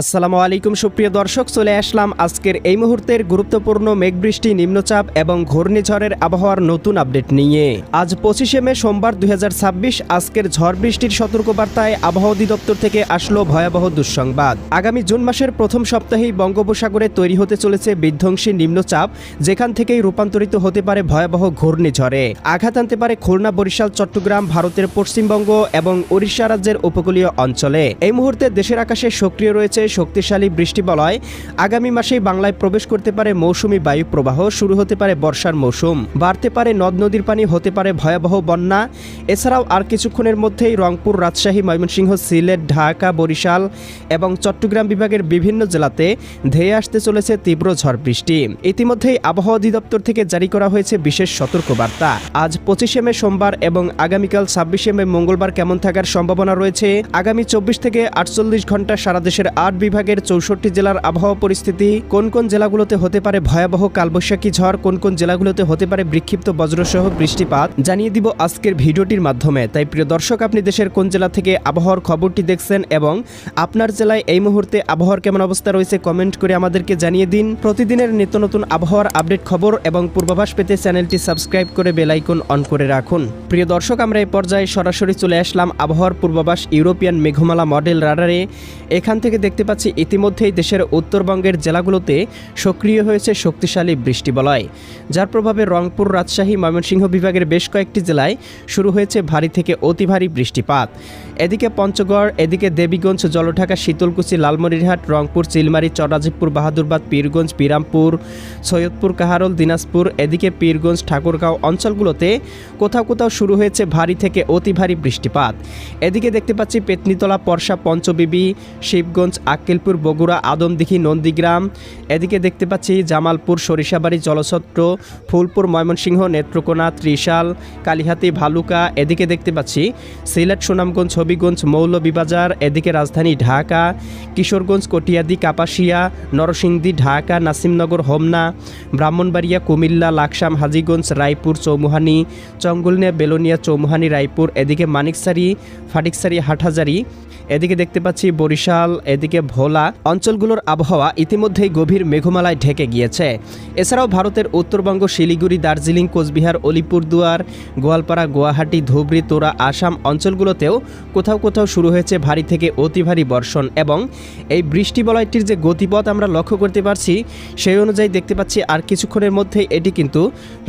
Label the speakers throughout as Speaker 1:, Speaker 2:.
Speaker 1: আসসালামু আলাইকুম সুপ্রিয় দর্শক, চলে আসলাম আজকের এই মুহূর্তের গুরুত্বপূর্ণ মেঘবৃষ্টি, নিম্নচাপ এবং ঘূর্ণিঝড়ের আবহাওয়ার নতুন আপডেট নিয়ে। আজ 25শে মে সোমবার 2026। আজকের ঝড় বৃষ্টির সতর্কবার্তায় আবহাওয়া অধিদপ্তর থেকে আসলো ভয়াবহ দুঃসংবাদ। আগামী জুন মাসের প্রথম সপ্তাহেই বঙ্গোপসাগরে তৈরি হতে চলেছে বিধ্বংসী নিম্নচাপ, যেখান থেকেই রূপান্তরিত হতে পারে ভয়াবহ ঘূর্ণিঝড়ে। আঘাত আনতে পারে খুলনা, বরিশাল, চট্টগ্রাম, ভারতের পশ্চিমবঙ্গ এবং ওড়িশা রাজ্যের উপকূলীয় অঞ্চলে। এই মুহূর্তে দেশের আকাশে সক্রিয় রয়েছে শক্তিশালী বৃষ্টিবলয়। আগামী মাসেই বাংলায় প্রবেশ করতে পারে মৌসুমি বায়ু প্রবাহ, শুরু হতে পারে বর্ষার মৌসুম, বাড়তে পারে নদ নদীর পানি, হতে পারে ভয়াবহ বন্যা। এছাড়াও আর কিছুক্ষণের মধ্যেই রংপুর, রাজশাহী, ময়মনসিংহ, সিলেট, ঢাকা, বরিশাল এবং চট্টগ্রাম বিভাগের বিভিন্ন জেলাতে ধেয়ে আসতে চলেছে তীব্র ঝড় বৃষ্টি। ইতিমধ্যেই আবহাওয়া অধিদপ্তর থেকে জারি করা হয়েছে বিশেষ সতর্কবার্তা। আজ 25শে মে সোমবার এবং আগামীকাল 26শে মে মঙ্গলবার কেমন থাকার সম্ভাবনা রয়েছে, আগামী 24 থেকে 48 ঘন্টা সারা দেশের 8 বিভাগের 64 জেলার আবহাওয়া পরিস্থিতি, কোন কোন জেলাগুলোতে হতে পারে ভয়াবহ কালবৈশাখী ঝড়, কোন কোন জেলাগুলোতে হতে পারে বিক্ষিপ্ত বজ্রসহ বৃষ্টিপাত, জানিয়ে দিব আজকের ভিডিওটির মাধ্যমে। তাই প্রিয় দর্শক, আপনি দেশের কোন জেলা থেকে আবহাওয়ার খবরটি দেখছেন এবং আপনার জেলায় এই মুহূর্তে আবহাওয়ার কেমন অবস্থা রয়েছে কমেন্ট করে আমাদেরকে জানিয়ে দিন। প্রতিদিনের নিত্য নতুন আবহাওয়ার আপডেট খবর এবং পূর্বাভাস পেতে চ্যানেলটি সাবস্ক্রাইব করে বেল আইকন অন করে রাখুন। প্রিয় দর্শক, আমরা এই পর্যায়ে সরাসরি চলে আসলাম আবহাওয়ার পূর্বাভাস ইউরোপিয়ান মেঘমালা মডেল রাডারে। এখান থেকে দেখতে পাচ্ছি ইতিমধ্যেই দেশের উত্তরবঙ্গের জেলাগুলোতে সক্রিয় হয়েছে শক্তিশালী বৃষ্টিবলয়, যার প্রভাবে রংপুর, রাজশাহী, ময়মনসিংহ বিভাগের বেশ কয়েকটি জেলায় শুরু হয়েছে ভারী থেকে অতি ভারী বৃষ্টিপাত। এদিকে পঞ্চগড়, এদিকে দেবীগঞ্জ, জলঢাকা, শীতলকুচি, লালমনিরহাট, রংপুর, চিলমারি, চরাজিপুর, বাহাদুরবাদ, পীরগঞ্জ, বিরামপুর, সৈয়দপুর, কাহারোল, দিনাজপুর, এদিকে পীরগঞ্জ, ঠাকুরগাঁও অঞ্চলগুলোতে কোথাও কোথাও শুরু হয়েছে ভারী থেকে অতি ভারী বৃষ্টিপাত। এদিকে দেখতে পাচ্ছি পেতনিতলা, পরশা, পঞ্চবিবি, শিবগঞ্জ, আক্কেলপুর, বগুড়া, আদমদিঘি, নন্দীগ্রাম। এদিকে দেখতে পাচ্ছি জামালপুর, সরিষাবাড়ি, জলছত্র, ফুলপুর, ময়মনসিংহ, নেত্রকোনা, ত্রিশাল, কালিহাতি, ভালুকা। এদিকে দেখতে পাচ্ছি সিলেট, সুনামগঞ্জ, হবিগঞ্জ, মৌলভীবাজার। এদিকে রাজধানী ঢাকা, কিশোরগঞ্জ, কটিয়াদি, কাপাসিয়া, নরসিংদী, ঢাকা, নাসিমনগর, হোমনা, ব্রাহ্মণবাড়িয়া, কুমিল্লা, লাকসাম, হাজীগঞ্জ, রায়পুর, চৌমুহানি, চঙ্গলনিয়া, বেলোনিয়া, চৌমুহানি, রায়পুর। এদিকে মানিকসারি, ফাটিকসারি, হাটহাজারি। এদিকে দেখতে পাচ্ছি বরিশাল, এদিকে ভোলা অঞ্চলগুলোর আবহাওয়া ইতিমধ্যেই গভীর মেঘমালায় ঢেকে গিয়েছে। এছাড়াও ভারতের উত্তরবঙ্গ, শিলিগুড়ি, দার্জিলিং, কোচবিহার, আলিপুরদুয়ার, গোয়ালপাড়া, গুয়াহাটি, ধুবড়ী, তোরা, আসাম অঞ্চলগুলোতেও কোথাও কোথাও শুরু হয়েছে ভারী থেকে অতি ভারী বর্ষণ। এবং এই বৃষ্টি বলয়টির যে গতিপথ আমরা লক্ষ্য করতে পারছি, সেই অনুযায়ী দেখতে পাচ্ছি আর কিছুক্ষণের মধ্যেই এটি কিন্তু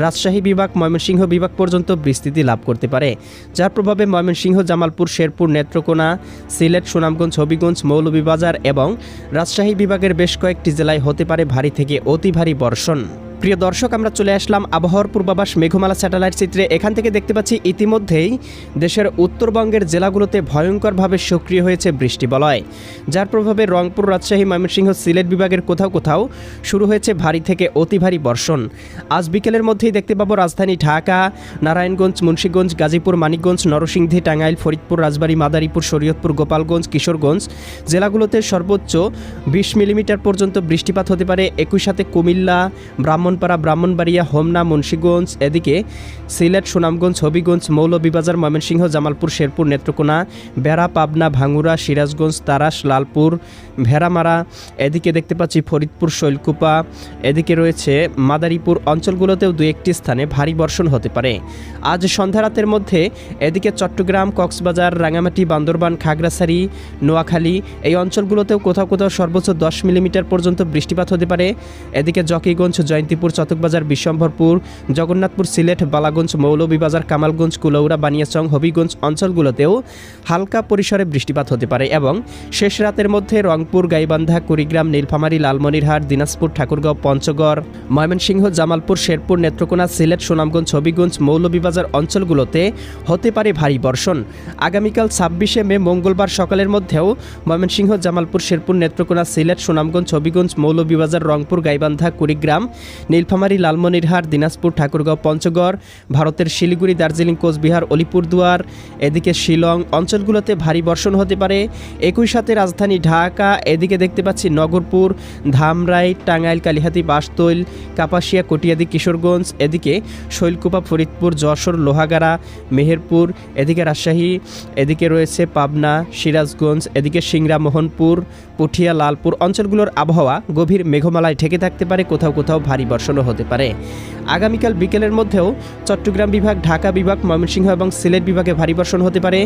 Speaker 1: রাজশাহী বিভাগ, ময়মনসিংহ বিভাগ পর্যন্ত বিস্তৃতি লাভ করতে পারে, যার প্রভাবে ময়মনসিংহ, জামালপুর, শেরপুর, নেত্রকোনা, সিলেট, সুনামগঞ্জ, হবিগঞ্জ, মৌলভীবাজার এবং রাজশাহী বিভাগের বেশ কয়েকটি জেলায় হতে পারে ভারী থেকে অতি ভারী বর্ষণ। প্রিয় দর্শক, আমরা চলে আসলাম আবহাওয়ার পূর্বাভাস মেঘমালা স্যাটেলাইট চিত্রে। এখান থেকে দেখতে পাচ্ছি ইতিমধ্যেই দেশের উত্তরবঙ্গের জেলাগুলোতে ভয়ঙ্করভাবে সক্রিয় হয়েছে বৃষ্টিবলয়, যার প্রভাবে রংপুর, রাজশাহী, ময়মনসিংহ, সিলেট বিভাগের কোথাও কোথাও শুরু হয়েছে ভারী থেকে অতি ভারী বর্ষণ। আজ বিকেলের মধ্যেই দেখতে পাবো রাজধানী ঢাকা, নারায়ণগঞ্জ, মুন্সিগঞ্জ, গাজীপুর, মানিকগঞ্জ, নরসিংদী, টাঙ্গাইল, ফরিদপুর, রাজবাড়ী, মাদারীপুর, শরীয়তপুর, গোপালগঞ্জ, কিশোরগঞ্জ জেলাগুলোতে সর্বোচ্চ 20 মিলিমিটার পর্যন্ত বৃষ্টিপাত হতে পারে। একই সাথে কুমিল্লা, ব্রাহ্মণপাড়া, ব্রাহ্মণবাড়িয়া, হোমনা, মুন্সিগঞ্জ, এদিকে সিলেট, সুনামগঞ্জ, হবিগঞ্জ, মৌলভীবাজার, ময়মনসিংহ, জামালপুর, শেরপুর, নেত্রকোনা, বেড়া, পাবনা, ভাঙ্গুড়া, সিরাজগঞ্জ, তারাস, লালপুর, ভেড়ামারা। এদিকে দেখতে পাচ্ছি ফরিদপুর, শৈলকুপা, এদিকে রয়েছে মাদারীপুর অঞ্চলগুলোতেও দু একটি স্থানে ভারী বর্ষণ হতে পারে আজ সন্ধ্যা রাতের মধ্যে। এদিকে চট্টগ্রাম, কক্সবাজার, রাঙামাটি, বান্দরবান, খাগড়াছড়ি, নোয়াখালী এই অঞ্চলগুলোতেও কোথাও কোথাও সর্বোচ্চ 10 মিলিমিটার পর্যন্ত বৃষ্টিপাত হতে পারে। এদিকে জকিগঞ্জ, জয়ন্তীপুর, চতকবাজার, বিশ্বম্ভরপুর, জগন্নাথপুর, সিলেট, বালাগঞ্জ, মৌলভীবাজার, কামালগঞ্জ, কুলাউড়া, বানিয়াচং, হবিগঞ্জ অঞ্চলগুলোতেও হালকা পরিসরে বৃষ্টিপাত হতে পারে। এবং শেষ রাতের মধ্যে রংপুর, গাইবান্ধা, কুড়িগ্রাম, নীলফামারী, লালমনিরহাট, দিনাজপুর, ঠাকুরগাঁও, পঞ্চগড়, ময়মনসিংহ, জামালপুর, শেরপুর, নেত্রকোনা, সিলেট, সুনামগঞ্জ, হবিগঞ্জ, মৌলভীবাজার অঞ্চলগুলোতে হতে পারে ভারী বর্ষণ। আগামীকাল 26শে মে মঙ্গলবার সকালের মধ্যেও ময়মনসিংহ, জামালপুর, শেরপুর, নেত্রকোনা, সিলেট, সুনামগঞ্জ, হবিগঞ্জ, মৌলভীবাজার, রংপুর, গাইবান্ধা, কুড়িগ্রাম নীলফামারী, লালমনিরহাট, দিনাজপুর, ঠাকুরগাঁও, পঞ্চগড়, ভারতের শিলিগুড়ি, দার্জিলিং, কোচবিহার, আলিপুরদুয়ার, এদিকে শিলং অঞ্চলগুলোতে ভারী বর্ষণ হতে পারে। একই সাথে রাজধানী ঢাকা, এদিকে দেখতে পাচ্ছি নগরপুর, ধামরাই, টাঙ্গাইল, কালিহাতী, বাসতৈল, কাপাসিয়া, কটিয়াদি, কিশোরগঞ্জ, এদিকে শৈলকুপা, ফরিদপুর, যশোর, লোহাগাড়া, মেহেরপুর, এদিকে রাজশাহী, এদিকে রয়েছে পাবনা, সিরাজগঞ্জ, এদিকে সিংড়া, মোহনপুর, পুঠিয়া, লালপুর অঞ্চলগুলোর আবহাওয়া গভীর মেঘমালায় ঢেকে থাকতে পারে, কোথাও কোথাও ভারী বর্ষণও হতে পারে। আগামীকাল বিকেলের মধ্যেও চট্টগ্রাম বিভাগ, ঢাকা বিভাগ, ময়মনসিংহ এবং সিলেট বিভাগে ভারী বর্ষণ হতে পারে।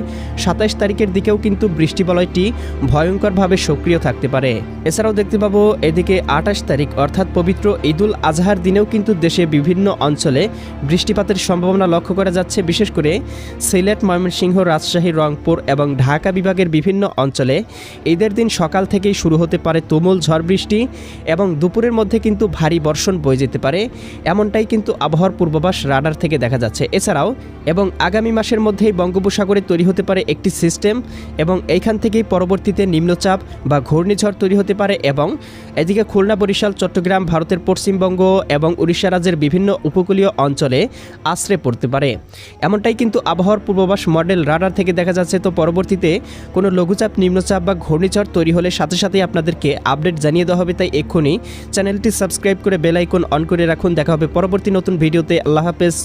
Speaker 1: 27 তারিখের দিকেও কিন্তু বৃষ্টিবলয়টি ভয়ঙ্করভাবে সক্রিয় থাকতে পারে। এছাড়াও দেখতে পাবো এদিকে 28 তারিখ অর্থাৎ পবিত্র ঈদুল আজহার দিনেও কিন্তু দেশে বিভিন্ন অঞ্চলে বৃষ্টিপাতের সম্ভাবনা লক্ষ্য করা যাচ্ছে। বিশেষ করে সিলেট, ময়মনসিংহ, রাজশাহী, রংপুর এবং ঢাকা বিভাগের বিভিন্ন অঞ্চলে ঈদের দিন সকাল থেকেই শুরু হতে পারে তুমুল ঝড় বৃষ্টি এবং দুপুরের মধ্যে কিন্তু ভারী বর্ষণ বয়ে যেতে পারে, এমনটাই কিন্তু আবহাওয়ার পূর্বাভাস রাডার থেকে দেখা যাচ্ছে। এছাড়াও এবং আগামী মাসের মধ্যেই বঙ্গোপসাগরে তৈরি হতে পারে একটি সিস্টেম এবং এইখান থেকেই পরবর্তীতে নিম্নচাপ বা ঘূর্ণিঝড় তৈরি হতে পারে এবং এদিকে খুলনা, বরিশাল, চট্টগ্রাম, ভারতের পশ্চিমবঙ্গ এবং উড়িষ্যা রাজ্যের বিভিন্ন উপকূলীয় অঞ্চলে আশ্রে পড়তে পারে, এমনটাই কিন্তু আবহাওয়ার পূর্বাভাস মডেল রাডার থেকে দেখা যাচ্ছে। তো পরবর্তীতে কোনো লঘুচাপ, নিম্নচাপ বা ঘূর্ণিঝড় তৈরি হলে সাথে সাথেই আপনাদেরকে আপডেট জানিয়ে দেওয়া হবে। তাই এক্ষুনি চ্যানেলটি সাবস্ক্রাইব করে বেল আইকন অন করে রাখুন। দেখা হবে পরবর্তী নতুন ভিডিওতে। আল্লাহ হাফেজ।